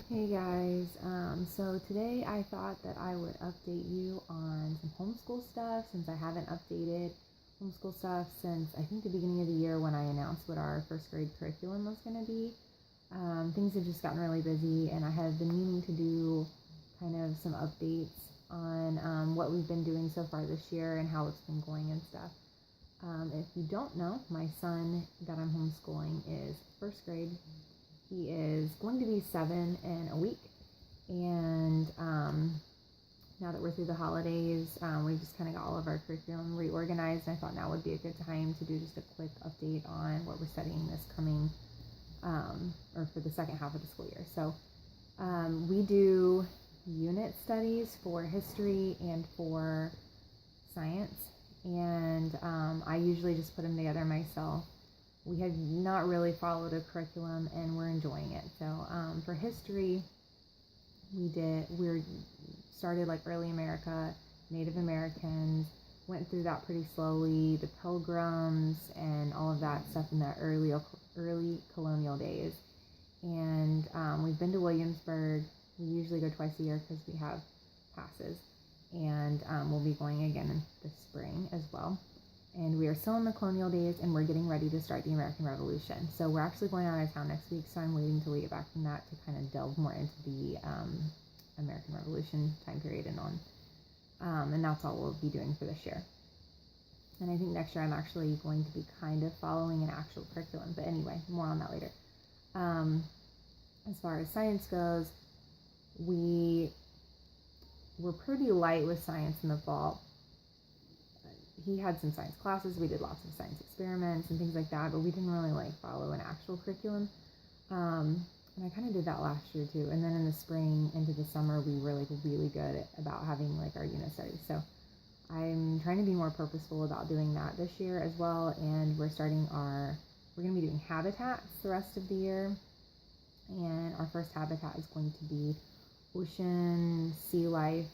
Hey guys, so today I thought that I would update you on some homeschool stuff since I haven't updated homeschool stuff since I think the beginning of the year when I announced what our first grade curriculum was going to be. Things have just gotten really busy and I have been meaning to do kind of some updates on what we've been doing so far this year and how it's been going and stuff. If you don't know, my son that I'm homeschooling is first grade. He is going to be 7 in a week, and now that we're through the holidays, we just kind of got all of our curriculum reorganized, and I thought now would be a good time to do just a quick update on what we're studying this coming, or for the second half of the school year. So we do unit studies for history and for science, and I usually just put them together myself. We have not really followed a curriculum and we're enjoying it. So for history, we started like early America, Native Americans, went through that pretty slowly, the Pilgrims and all of that stuff in the early colonial days. And we've been to Williamsburg. We usually go twice a year because we have passes. And we'll be going again in the spring as well. And we are still in the colonial days and we're getting ready to start the American Revolution. So we're actually going out of town next week, so I'm waiting till we get back from that to kind of delve more into the American Revolution time period and on. And that's all we'll be doing for this year. And I think next year I'm actually going to be kind of following an actual curriculum. But anyway, more on that later. As far as science goes, we were pretty light with science in the fall. He had some science classes, we did lots of science experiments and things like that, but we didn't really follow an actual curriculum. And I kind of did that last year too. And then in the spring into the summer, we were really good about having our unit studies. So I'm trying to be more purposeful about doing that this year as well. And we're going to be doing habitats the rest of the year. And our first habitat is going to be ocean, sea life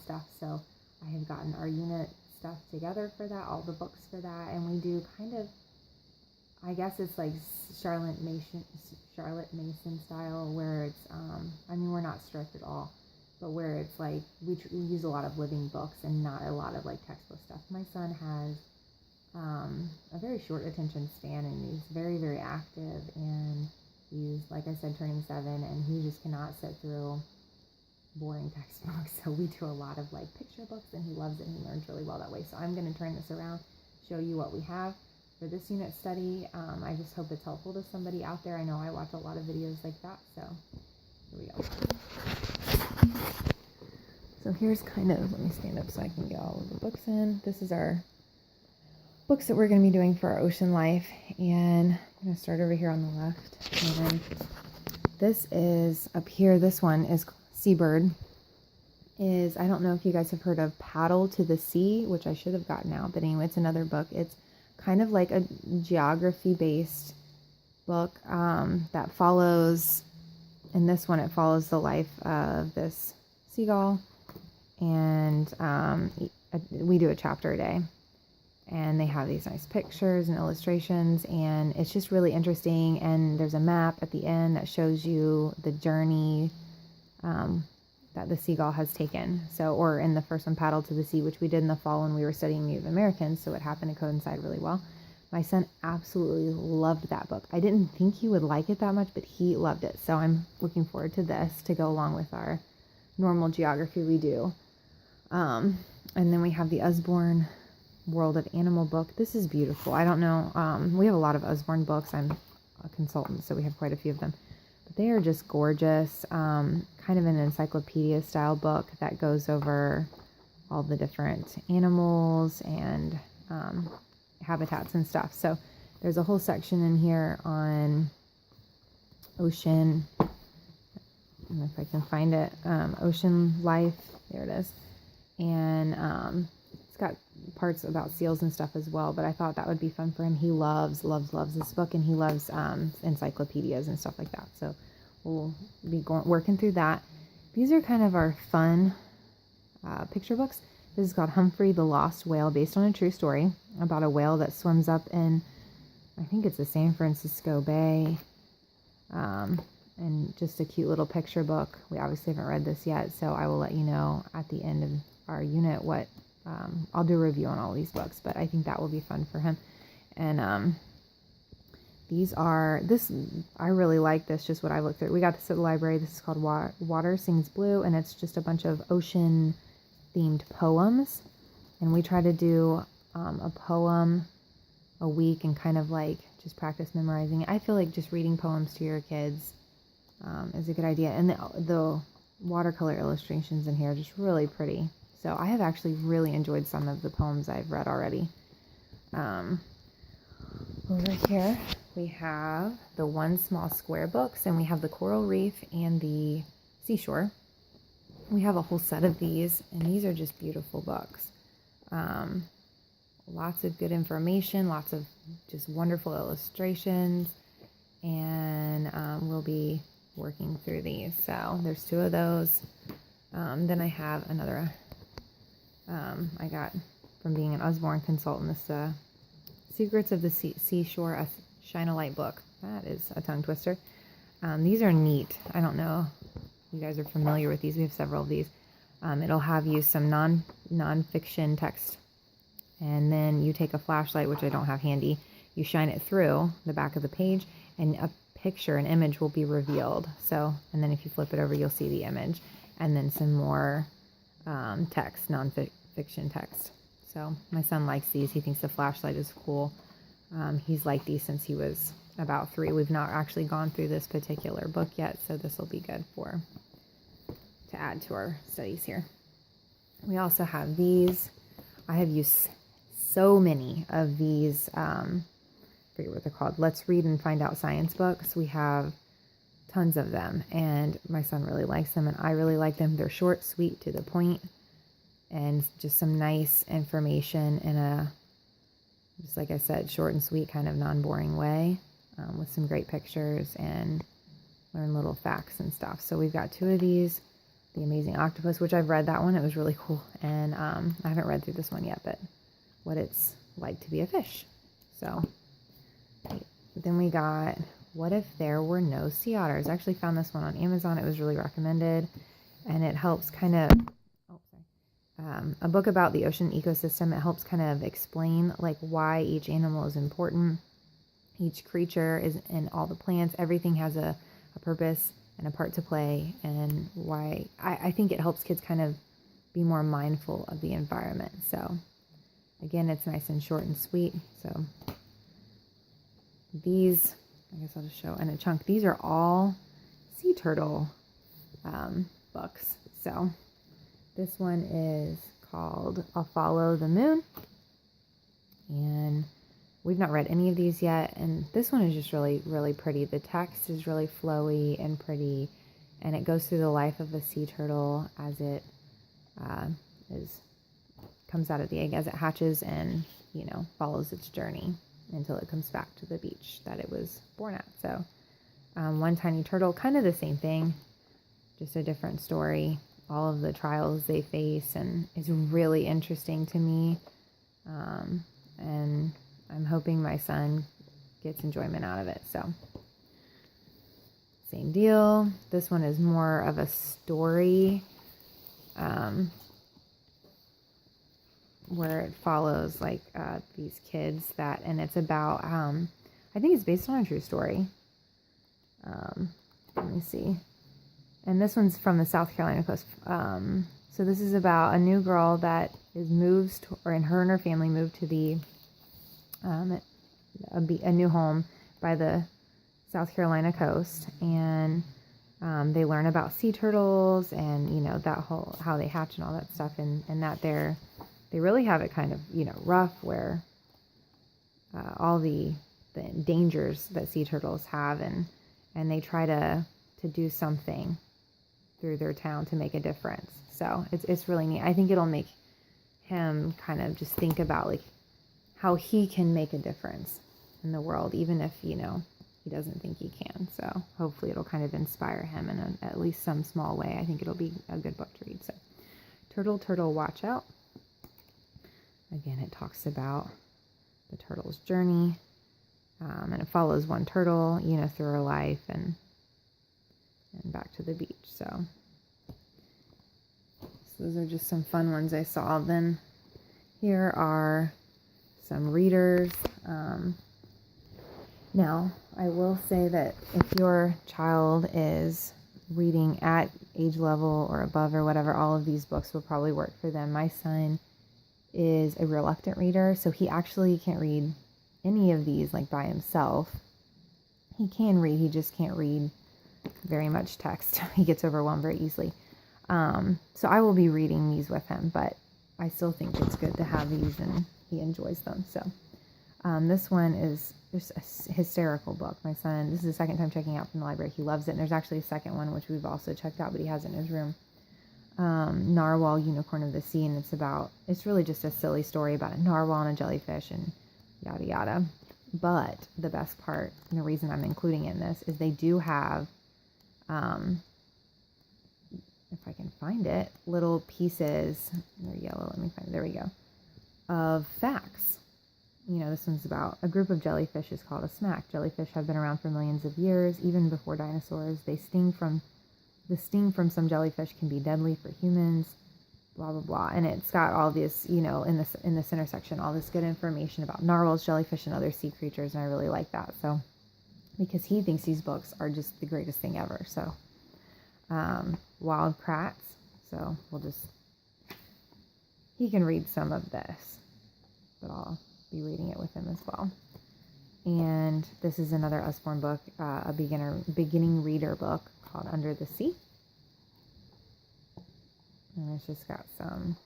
stuff. So I have gotten our unit stuff together for that, all the books for that, and we do kind of, I guess it's like Charlotte Mason style, where it's we're not strict at all, but where it's we use a lot of living books and not a lot of textbook stuff. My son has a very short attention span and he's very active, and he's, like I said, turning 7, and he just cannot sit through boring textbooks. So we do a lot of picture books, and he loves it and he learns really well that way. So I'm going to turn this around, show you what we have for this unit study. I just hope it's helpful to somebody out there. I know I watch a lot of videos like that, so here we go. So here's let me stand up so I can get all of the books in. This is our books that we're going to be doing for our ocean life, and I'm going to start over here on the left. And this is up here. This one is Seabird. I don't know if you guys have heard of Paddle to the Sea, which I should have gotten out, but anyway, it's another book. It's kind of like a geography-based book that follows, in this one, it follows the life of this seagull, and we do a chapter a day, and they have these nice pictures and illustrations, and it's just really interesting, and there's a map at the end that shows you the journey that the seagull has taken. So, or in the first one, Paddle to the Sea, which we did in the fall when we were studying Native Americans, so it happened to coincide really well. My son absolutely loved that book. I didn't think he would like it that much, but he loved it. So I'm looking forward to this to go along with our normal geography we do. And then we have the Usborne World of Animal book. This is beautiful. I don't know. We have a lot of Usborne books. I'm a consultant, so we have quite a few of them. They are just gorgeous, kind of an encyclopedia style book that goes over all the different animals and habitats and stuff. So there's a whole section in here on ocean, I don't know if I can find it, ocean life, there it is, and it's got parts about seals and stuff as well, but I thought that would be fun for him. He loves this book, and he loves encyclopedias and stuff like that. So we'll be working through that. These are kind of our fun picture books. This is called Humphrey the Lost Whale, based on a true story about a whale that swims up in, I think it's the San Francisco Bay, and and just a cute little picture book. We obviously haven't read this yet, so I will let you know at the end of our unit what, I'll do a review on all these books, but I think that will be fun for him. And I really like this, just what I looked through. We got this at the library. This is called Water Sings Blue, and it's just a bunch of ocean themed poems. And we try to do a poem a week and kind of like just practice memorizing it. I feel like just reading poems to your kids is a good idea. And the watercolor illustrations in here are just really pretty. So I have actually really enjoyed some of the poems I've read already. Over here we have the One Small Square books, and we have the Coral Reef and the Seashore. We have a whole set of these, and these are just beautiful books. Lots of good information, lots of just wonderful illustrations, and we'll be working through these. So there's 2 of those. Then I have another, I got from being an Usborne consultant, this Secrets of the Seashore, a Shine a Light book. That is a tongue twister. These are neat. I don't know if you guys are familiar with these. We have several of these. It'll have you some non-fiction text, and then you take a flashlight, which I don't have handy. You shine it through the back of the page, and a picture, an image will be revealed. So, and then if you flip it over, you'll see the image, and then some more text, non-fiction text. So my son likes these. He thinks the flashlight is cool. He's liked these since he was about 3. We've not actually gone through this particular book yet, so this will be good to add to our studies here. We also have these. I have used so many of these, I forget what they're called, Let's Read and Find Out Science books. We have tons of them, and my son really likes them, and I really like them. They're short, sweet, to the point, and just some nice information in a, just like I said, short and sweet, kind of non-boring way, with some great pictures, and learn little facts and stuff. So we've got 2 of these. The Amazing Octopus, which I've read that one. It was really cool. And I haven't read through this one yet, but what it's like to be a fish. So then we got What If There Were No Sea Otters. I actually found this one on Amazon. It was really recommended, and it helps kind of, a book about the ocean ecosystem. It helps kind of explain like why each animal is important. Each creature is, and all the plants, everything has a purpose and a part to play, and why I think it helps kids kind of be more mindful of the environment. So again, it's nice and short and sweet. So these, I guess I'll just show in a chunk. These are all sea turtle books. So this one is called I'll Follow the Moon, and we've not read any of these yet, and this one is just really, really pretty. The text is really flowy and pretty, and it goes through the life of a sea turtle as it comes out of the egg, as it hatches, and follows its journey until it comes back to the beach that it was born at. So One Tiny Turtle, kind of the same thing, just a different story. All of the trials they face, and it's really interesting to me, and I'm hoping my son gets enjoyment out of it. So same deal. This one is more of a story, where it follows like these kids and it's about, I think it's based on a true story. Let me see. And this one's from the South Carolina coast. So this is about a new girl that and her family moved to the a new home by the South Carolina coast, and they learn about sea turtles and that whole how they hatch and all that stuff, and that they really have it kind of rough, where all the dangers that sea turtles have, and they try to do something through their town to make a difference. So it's really neat. I think it'll make him kind of just think about like how he can make a difference in the world, even if he doesn't think he can. So hopefully it'll kind of inspire him in at least some small way. I think it'll be a good book to read. So Turtle, Turtle, Watch Out. Again, it talks about the turtle's journey, and it follows one turtle through her life, and back to the beach. So those are just some fun ones I saw. Then here are some readers. Now, I will say that if your child is reading at age level or above or whatever, all of these books will probably work for them. My son is a reluctant reader, so he actually can't read any of these like by himself. He can read, he just can't read very much text. He gets overwhelmed very easily. So I will be reading these with him, but I still think it's good to have these, and he enjoys them. So this one is just a hysterical book. My son, this is the second time checking out from the library. He loves it. And there's actually a second one, which we've also checked out, but he has it in his room. Narwhal, Unicorn of the Sea. And it's really just a silly story about a narwhal and a jellyfish and yada, yada. But the best part, and the reason I'm including it in this, is they do have, if I can find it, little pieces, they're yellow, let me find it, there we go, of facts. You know, this one's about a group of jellyfish is called a smack. Jellyfish have been around for millions of years, even before dinosaurs. The sting from some jellyfish can be deadly for humans, blah, blah, blah. And it's got all this, you know, in the center section, all this good information about narwhals, jellyfish, and other sea creatures. And I really like that. So, because he thinks these books are just the greatest thing ever. So, Wild Kratts. So he can read some of this, but I'll be reading it with him as well. And this is another Usborne book, a beginning reader book called Under the Sea. And it's just got some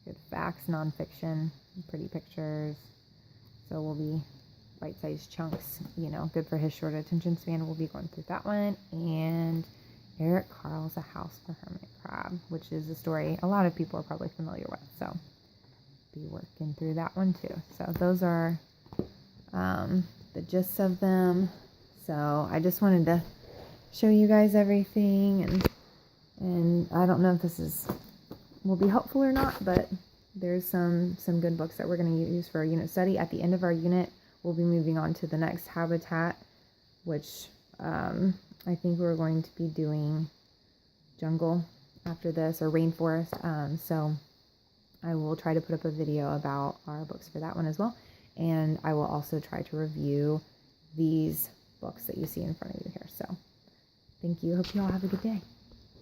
good facts, nonfiction, pretty pictures. So we'll be bite-sized chunks, you know, good for his short attention span. We'll be going through that one. And Eric Carle's A House for Hermit Crab, which is a story a lot of people are probably familiar with. So be working through that one too. So those are the gists of them. So I just wanted to show you guys everything, and I don't know if this will be helpful or not, but there's some good books that we're going to use for our unit study. At the end of our unit, we'll be moving on to the next habitat, which I think we're going to be doing jungle after this, or rainforest. So I will try to put up a video about our books for that one as well. And I will also try to review these books that you see in front of you here. So thank you. Hope you all have a good day.